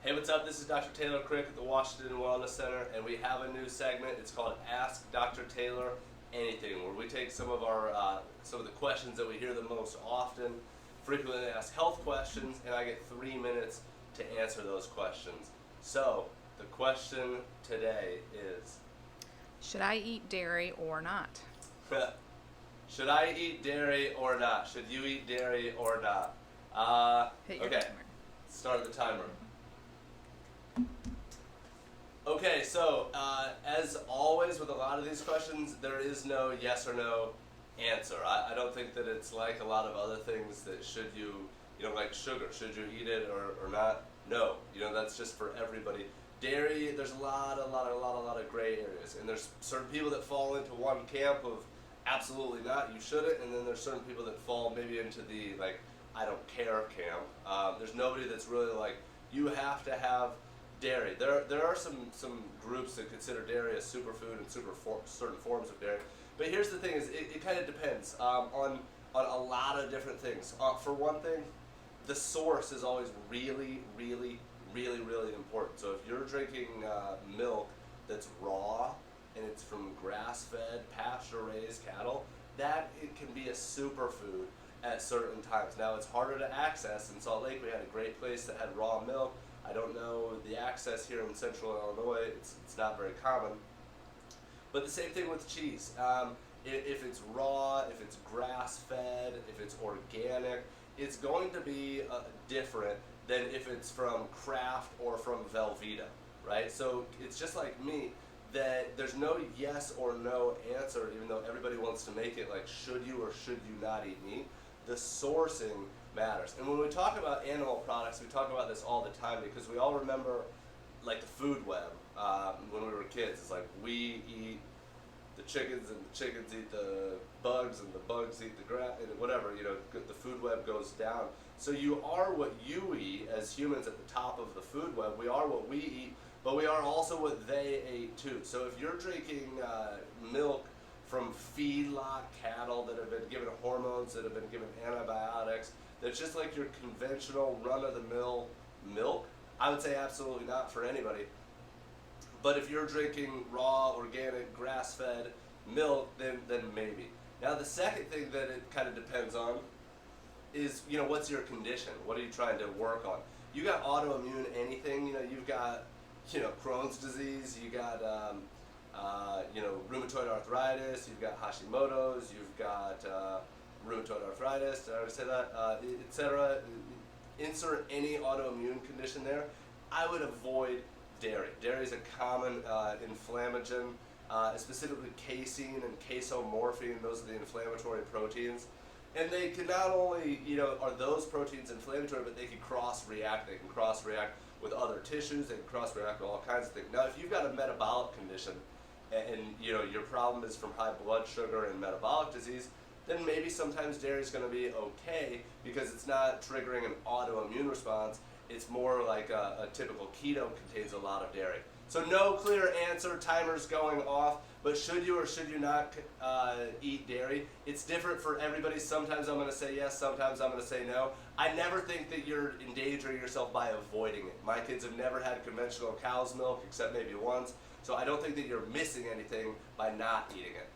Hey, what's up? This is Dr. Taylor Crick at the Washington Wellness Center, and we have a new segment. It's called Ask Dr. Taylor Anything, where we take some of the questions that we hear the most often, frequently asked health questions, and I get 3 minutes to answer those questions. So, the question today is, should I eat dairy or not? should I eat dairy or not? Should you eat dairy or not? Hit your Okay, timer. start the timer. Okay, so as always with a lot of these questions, there is no yes or no answer. I don't think that it's like a lot of other things that like sugar, should you eat it or not? No, that's just for everybody. Dairy, there's a lot of gray areas, and there's certain people that fall into one camp of absolutely not, you shouldn't, and then there's certain people that fall maybe into the I don't care camp. There's nobody that's really like, you have to have dairy. There are some groups that consider dairy a superfood and certain forms of dairy. But here's the thing: is it kind of depends on a lot of different things. For one thing, the source is always really important. So if you're drinking milk that's raw and it's from grass-fed, pasture-raised cattle, that it can be a superfood at certain times. Now it's harder to access. In Salt Lake, we had a great place that had raw milk. I don't know the access here in central Illinois, it's not very common. But the same thing with cheese. If it's raw, if it's grass-fed, if it's organic, it's going to be different than if it's from Kraft or from Velveeta, right? So it's just like meat, that there's no yes or no answer, even though everybody wants to make it like should you or should you not eat meat. The sourcing matters. And when we talk about animal products, we talk about this all the time because we all remember like the food web when we were kids. It's like we eat the chickens and the chickens eat the bugs and the bugs eat the grass and whatever, the food web goes down. So you are what you eat as humans at the top of the food web. We are what we eat, but we are also what they ate too. So if you're drinking milk from feedlot cattle that have been given hormones, that have been given antibiotics, that's just like your conventional run-of-the-mill milk, I would say absolutely not for anybody. But if you're drinking raw, organic, grass-fed milk, then maybe. Now the second thing that it kind of depends on is, what's your condition? What are you trying to work on? You got autoimmune anything, you've got, Crohn's disease, you got, rheumatoid arthritis, you've got Hashimoto's, you've got rheumatoid arthritis, did I already say that, etc. Insert any autoimmune condition there. I would avoid dairy. Dairy is a common inflammagen, specifically casein and casomorphine. Those are the inflammatory proteins. And they can not only, are those proteins inflammatory, but they can cross-react. They can cross-react with other tissues. They can cross-react with all kinds of things. Now, if you've got a metabolic condition and your problem is from high blood sugar and metabolic disease, then maybe sometimes dairy is going to be okay because it's not triggering an autoimmune response. It's more like a typical keto contains a lot of dairy. So no clear answer, timer's going off, but should you or should you not eat dairy? It's different for everybody. Sometimes I'm going to say yes, sometimes I'm going to say no. I never think that you're endangering yourself by avoiding it. My kids have never had conventional cow's milk except maybe once, so I don't think that you're missing anything by not eating it.